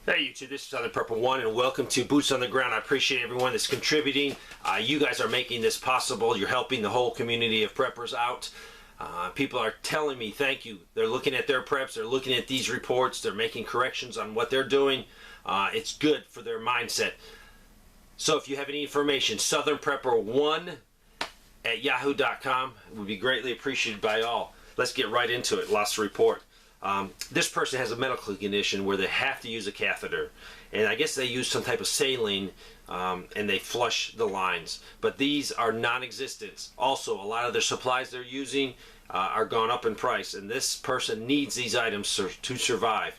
Hey YouTube, this is Southern Purple One, and welcome to Boots on the Ground. I appreciate everyone that's contributing. You guys are making this possible. You're helping the whole community of preppers out. People are telling me thank you. They're looking at their preps. They're looking at these reports. They're making corrections on what they're doing. It's good for their mindset. So if you have any information, southernprepper1@yahoo.com would be greatly appreciated by all. Let's get right into it. Lots to report. This person has a medical condition where they have to use a catheter, and I guess they use some type of saline and they flush the lines, but these are non-existent. Also, a lot of their supplies they're using are gone up in price, and this person needs these items to survive.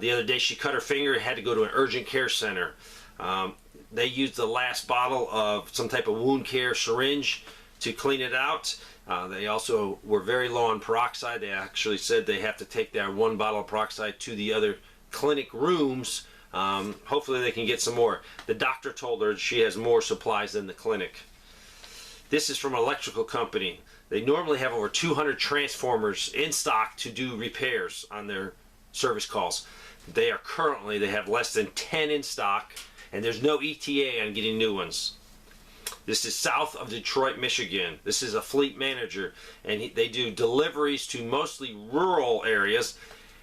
The other day she cut her finger and had to go to an urgent care center. They used the last bottle of some type of wound care syringe to clean it out. They also were very low on peroxide. They actually said they have to take their one bottle of peroxide to the other clinic rooms. Hopefully they can get some more. The doctor told her she has more supplies than the clinic. This is from an electrical company. They normally have over 200 transformers in stock to do repairs on their service calls. They have less than 10 in stock, and there's no ETA on getting new ones. This is south of Detroit, Michigan. This is a fleet manager, and they do deliveries to mostly rural areas,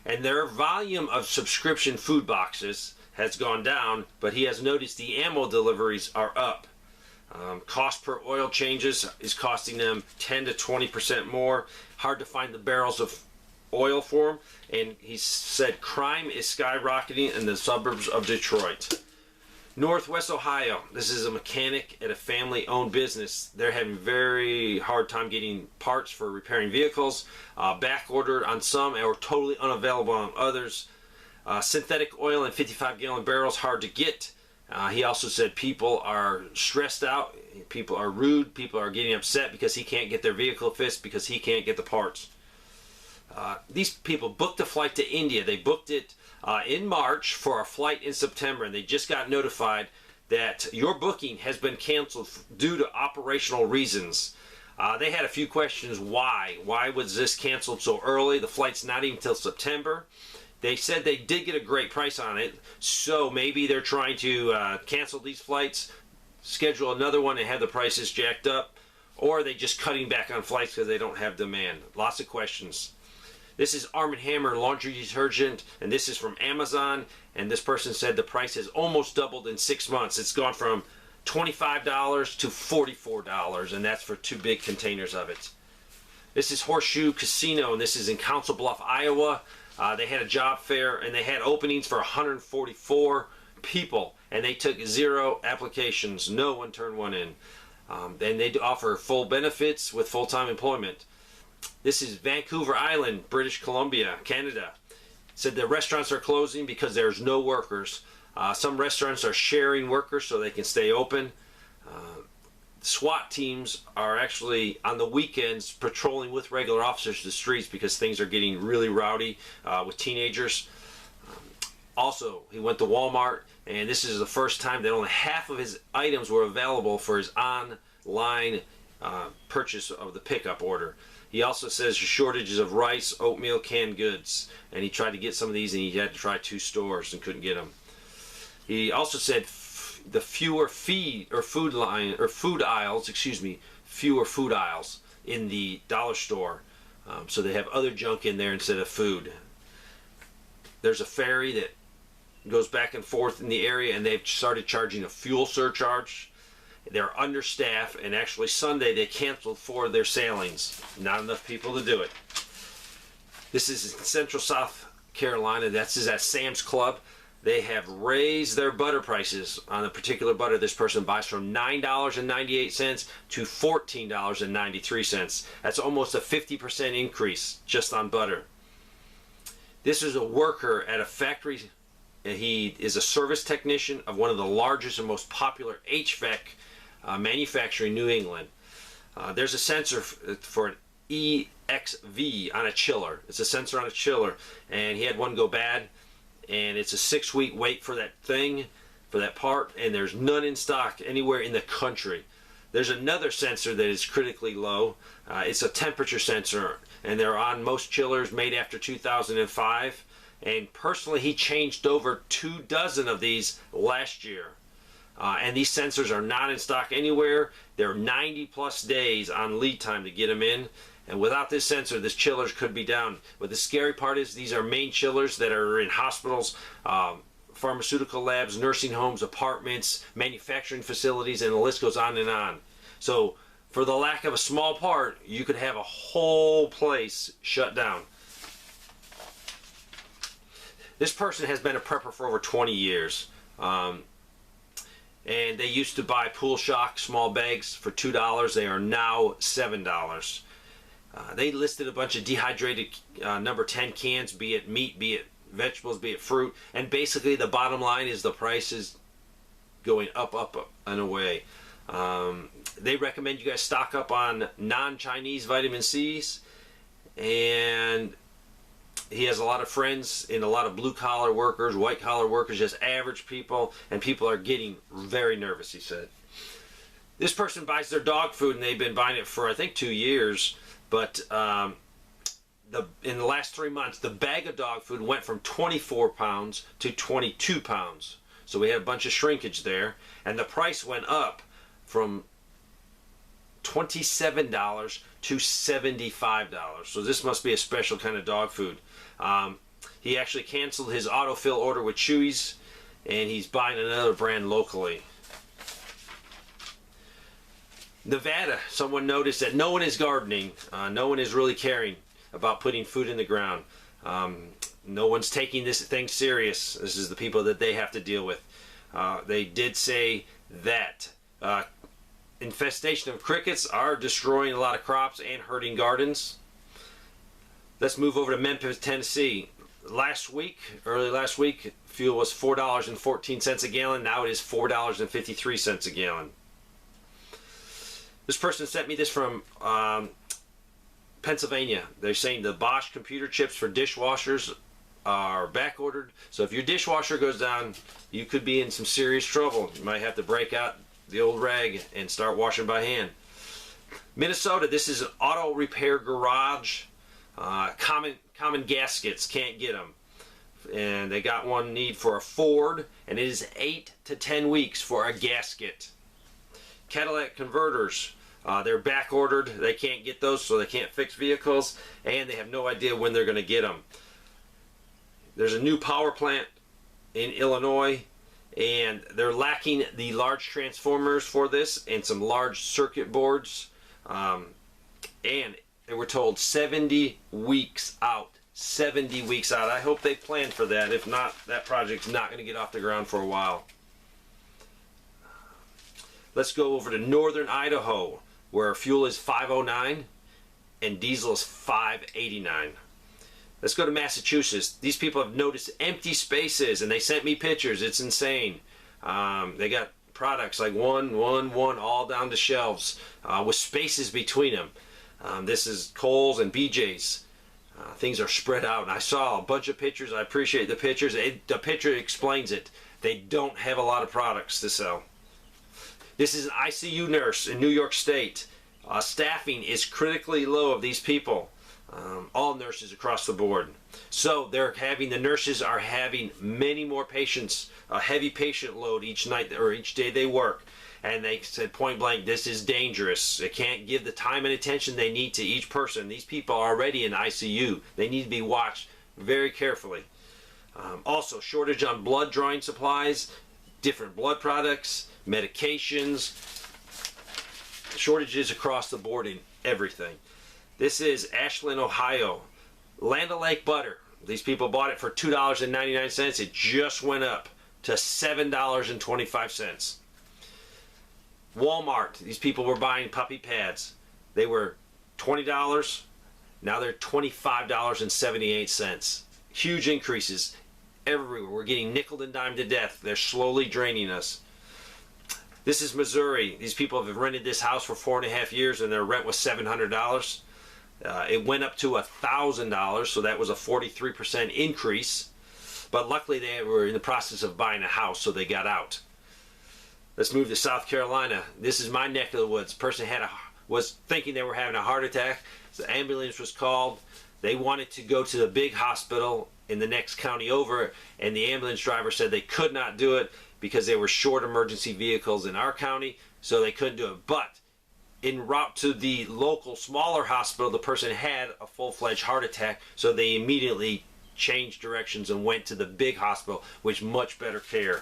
and their volume of subscription food boxes has gone down, but he has noticed the ammo deliveries are up. Cost per oil changes is costing them 10 to 20% more. Hard to find the barrels of oil for them, and he said crime is skyrocketing in the suburbs of Detroit. Northwest Ohio, this is a mechanic at a family-owned business. They're having very hard time getting parts for repairing vehicles, back ordered on some or totally unavailable on others. Synthetic oil in 55-gallon barrels, hard to get. He also said people are stressed out, people are rude, people are getting upset because he can't get their vehicle fixed because he can't get the parts. These people booked a flight to India. They booked it in March for a flight in September, and they just got notified that your booking has been canceled due to operational reasons. They had a few questions. Why was this canceled so early? The flight's not even till September. They said they did get a great price on it, so maybe they're trying to cancel these flights, schedule another one and have the prices jacked up, or are they just cutting back on flights because they don't have demand? Lots of questions. This is Arm & Hammer laundry detergent, and this is from Amazon, and this person said the price has almost doubled in 6 months. It's gone from $25 to $44, and that's for 2 big containers of it. This is Horseshoe Casino, and this is in Council Bluff, Iowa. They had a job fair, and they had openings for 144 people, and they took 0 applications. No one turned one in. And they offer full benefits with full-time employment. This is Vancouver Island, British Columbia, Canada. Said the restaurants are closing because there's no workers. Some restaurants are sharing workers so they can stay open. SWAT teams are actually on the weekends patrolling with regular officers the streets because things are getting really rowdy with teenagers. Also, he went to Walmart, and this is the first time that only half of his items were available for his online purchase of the pickup order. He also says shortages of rice, oatmeal, canned goods, and he tried to get some of these and he had to try 2 stores and couldn't get them. He also said the fewer food aisles in the dollar store, so they have other junk in there instead of food. There's a ferry that goes back and forth in the area, and they've started charging a fuel surcharge. They're understaffed, and actually Sunday they canceled 4 of their sailings. Not enough people to do it. This is in Central South Carolina. This is at Sam's Club. They have raised their butter prices on a particular butter this person buys from $9.98 to $14.93. That's almost a 50% increase just on butter. This is a worker at a factory. He is a service technician of one of the largest and most popular HVAC manufacturer in New England. There's a sensor for an EXV on a chiller. It's a sensor on a chiller, and he had one go bad, and it's a 6-week wait for that thing, for that part, and there's none in stock anywhere in the country. There's another sensor that is critically low. It's a temperature sensor, and they're on most chillers made after 2005. And personally, he changed over 24 of these last year. And these sensors are not in stock anywhere. They're 90 plus days on lead time to get them in. And without this sensor, this chillers could be down. But the scary part is these are main chillers that are in hospitals, pharmaceutical labs, nursing homes, apartments, manufacturing facilities, and the list goes on and on. So for the lack of a small part, you could have a whole place shut down. This person has been a prepper for over 20 years. And they used to buy Pool Shock small bags for $2. They are now $7. They listed a bunch of dehydrated number 10 cans, be it meat, be it vegetables, be it fruit. And basically the bottom line is the price is going up, and away. They recommend you guys stock up on non-Chinese vitamin C's. And he has a lot of friends in a lot of blue-collar workers, white-collar workers, just average people, and people are getting very nervous, he said. This person buys their dog food, and they've been buying it for, I think, 2 years, but in the last 3 months, the bag of dog food went from 24 pounds to 22 pounds. So we had a bunch of shrinkage there, and the price went up from $27 to $75. So this must be a special kind of dog food. He actually canceled his autofill order with Chewy's, and he's buying another brand locally. Nevada, someone noticed that no one is gardening. No one is really caring about putting food in the ground. No one's taking this thing serious. This is the people that they have to deal with. They did say that infestation of crickets are destroying a lot of crops and hurting gardens. Let's move over to Memphis, Tennessee. Early last week, fuel was $4.14 a gallon. Now it is $4.53 a gallon. This person sent me this from Pennsylvania. They're saying the Bosch computer chips for dishwashers are back ordered. So if your dishwasher goes down, you could be in some serious trouble. You might have to break out the old rag and start washing by hand. Minnesota, this is an auto repair garage. Common gaskets, can't get them. And they got one need for a Ford, and it is 8 to 10 weeks for a gasket. Cadillac converters, they're back ordered. They can't get those, so they can't fix vehicles, and they have no idea when they're going to get them. There's a new power plant in Illinois, and they're lacking the large transformers for this and some large circuit boards. And they were told 70 weeks out. 70 weeks out. I hope they planned for that. If not, that project's not going to get off the ground for a while. Let's go over to northern Idaho, where fuel is $5.09 and diesel is $5.89. Let's go to Massachusetts. These people have noticed empty spaces, and they sent me pictures. It's insane. They got products like one, all down the shelves with spaces between them. This is Kohl's and BJ's. Things are spread out. And I saw a bunch of pictures. I appreciate the pictures. The picture explains it. They don't have a lot of products to sell. This is an ICU nurse in New York State. Staffing is critically low of these people. All nurses across the board. So the nurses are having many more patients, a heavy patient load each night or each day they work. And they said point blank, this is dangerous. They can't give the time and attention they need to each person. These people are already in ICU. They need to be watched very carefully. Also, shortage on blood drawing supplies, different blood products, medications, shortages across the board in everything. This is Ashland, Ohio. Land O'Lakes butter. These people bought it for $2.99. It just went up to $7.25. Walmart. These people were buying puppy pads. They were $20. Now they're $25.78. Huge increases everywhere. We're getting nickel and dime to death. They're slowly draining us. This is Missouri. These people have rented this house for 4.5 years, and their rent was $700. It went up to $1,000, so that was a 43% increase. But luckily they were in the process of buying a house, so they got out. Let's move to South Carolina. This is my neck of the woods. Person was thinking they were having a heart attack. The ambulance was called. They wanted to go to the big hospital in the next county over, and the ambulance driver said they could not do it because they were short emergency vehicles in our county, so they couldn't do it. But en route to the local smaller hospital, the person had a full-fledged heart attack, so they immediately changed directions and went to the big hospital, with much better care.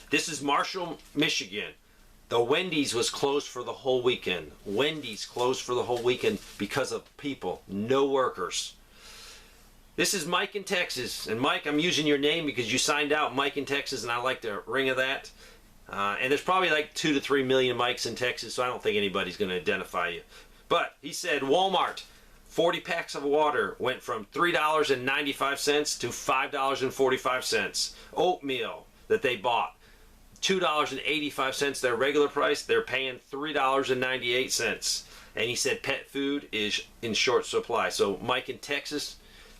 This is Marshall, Michigan. The Wendy's was closed for the whole weekend. Wendy's closed for the whole weekend because of people, no workers. This is Mike in Texas. And Mike, I'm using your name because you signed out Mike in Texas, and I like the ring of that. And there's probably like 2 to 3 million Mikes in Texas, so I don't think anybody's going to identify you. But he said Walmart, 40 packs of water went from $3.95 to $5.45. Oatmeal that they bought, $2.85 their regular price, they're paying $3.98. And he said pet food is in short supply. So Mike in Texas,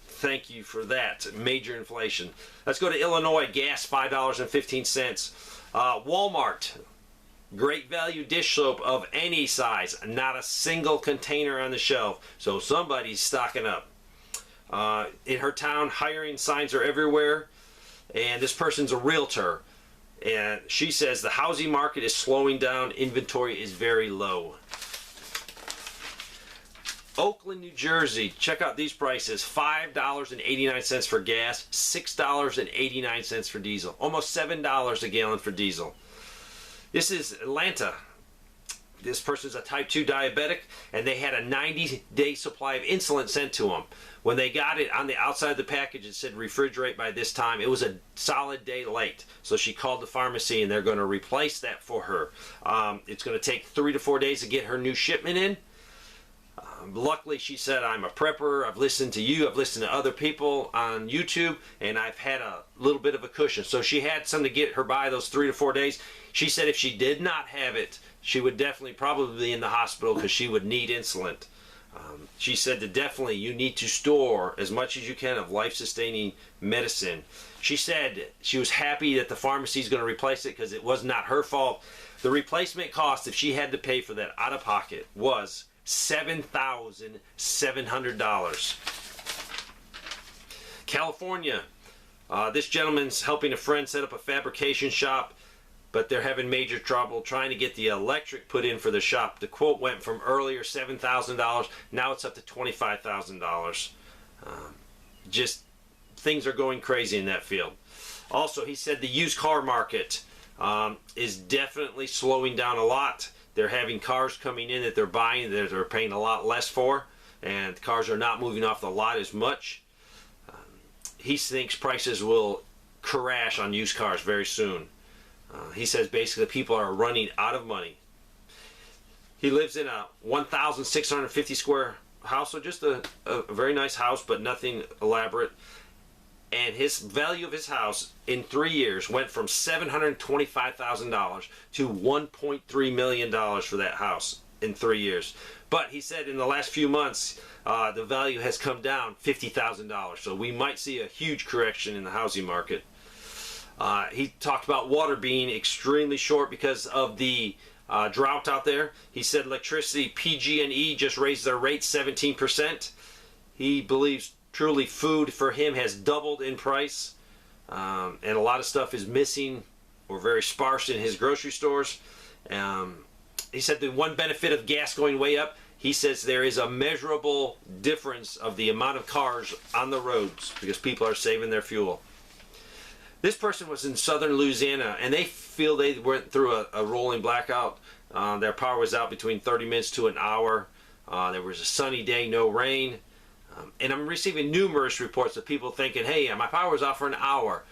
thank you for that. Major inflation. Let's go to Illinois. Gas, $5.15. Walmart, great value dish soap of any size. Not a single container on the shelf. So somebody's stocking up. In her town, hiring signs are everywhere. And this person's a realtor. And she says the housing market is slowing down. Inventory is very low. Oakland, New Jersey. Check out these prices. $5.89 for gas. $6.89 for diesel. Almost $7 a gallon for diesel. This is Atlanta. This person's a type 2 diabetic, and they had a 90-day supply of insulin sent to them. When they got it, on the outside of the package, it said refrigerate by this time. It was a solid day late. So she called the pharmacy, and they're going to replace that for her. It's going to take 3 to 4 days to get her new shipment in. Luckily, she said, I'm a prepper. I've listened to you. I've listened to other people on YouTube, and I've had a little bit of a cushion. So she had something to get her by those 3 to 4 days. She said if she did not have it, she would definitely probably be in the hospital because she would need insulin. She said that definitely you need to store as much as you can of life-sustaining medicine. She said she was happy that the pharmacy is going to replace it because it was not her fault. The replacement cost, if she had to pay for that out of pocket, was $7,700. California. This gentleman's helping a friend set up a fabrication shop, but they're having major trouble trying to get the electric put in for the shop. The quote went from earlier $7,000, now it's up to $25,000. Just things are going crazy in that field. Also, he said the used car market is definitely slowing down a lot. They're having cars coming in that they're buying that they're paying a lot less for, and cars are not moving off the lot as much. He thinks prices will crash on used cars very soon. He says basically people are running out of money. He lives in a 1,650 square house, so just a very nice house, but nothing elaborate. And his value of his house in 3 years went from $725,000 to $1.3 million for that house in 3 years. But he said in the last few months, the value has come down $50,000. So we might see a huge correction in the housing market. He talked about water being extremely short because of the drought out there. He said electricity, PG&E just raised their rate 17%. He believes truly food for him has doubled in price, and a lot of stuff is missing or very sparse in his grocery stores. He said the one benefit of gas going way up, he says there is a measurable difference of the amount of cars on the roads because people are saving their fuel. This person was in southern Louisiana, and they feel they went through a rolling blackout. Their power was out between 30 minutes to an hour. There was a sunny day, no rain. And I'm receiving numerous reports of people thinking, hey, my power was off for an hour.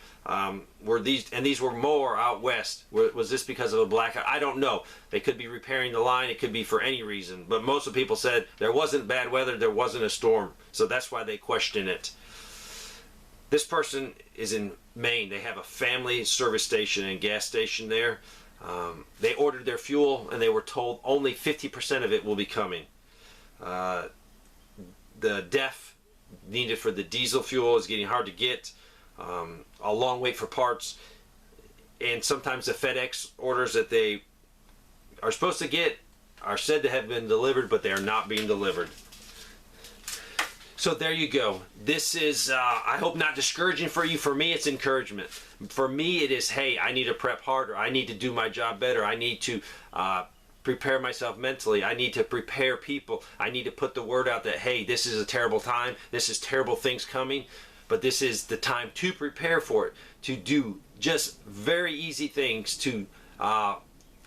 These were more out west. Was this because of a blackout? I don't know. They could be repairing the line. It could be for any reason. But most of the people said there wasn't bad weather. There wasn't a storm. So that's why they question it. This person is in Maine. They have a family service station and gas station there. They ordered their fuel, and they were told only 50% of it will be coming. The DEF needed for the diesel fuel is getting hard to get. A long wait for parts, and sometimes the FedEx orders that they are supposed to get are said to have been delivered, but they are not being delivered. So there you go. This is, I hope, not discouraging for you. For me, it's encouragement. For me, it is, hey, I need to prep harder. I need to do my job better. I need to prepare myself mentally. I need to prepare people. I need to put the word out that, hey, this is a terrible time. This is terrible things coming. But this is the time to prepare for it, to do just very easy things to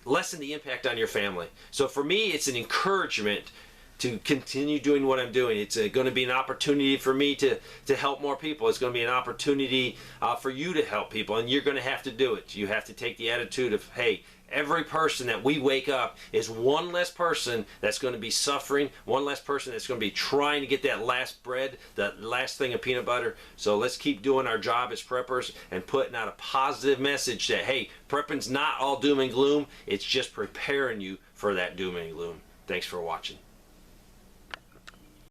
lessen the impact on your family. So for me, it's an encouragement to continue doing what I'm doing. It's going to be an opportunity for me to help more people. It's going to be an opportunity for you to help people, and you're going to have to do it. You have to take the attitude of, hey, every person that we wake up is one less person that's going to be suffering, one less person that's going to be trying to get that last bread, that last thing of peanut butter. So let's keep doing our job as preppers and putting out a positive message that, hey, prepping's not all doom and gloom. It's just preparing you for that doom and gloom. Thanks for watching.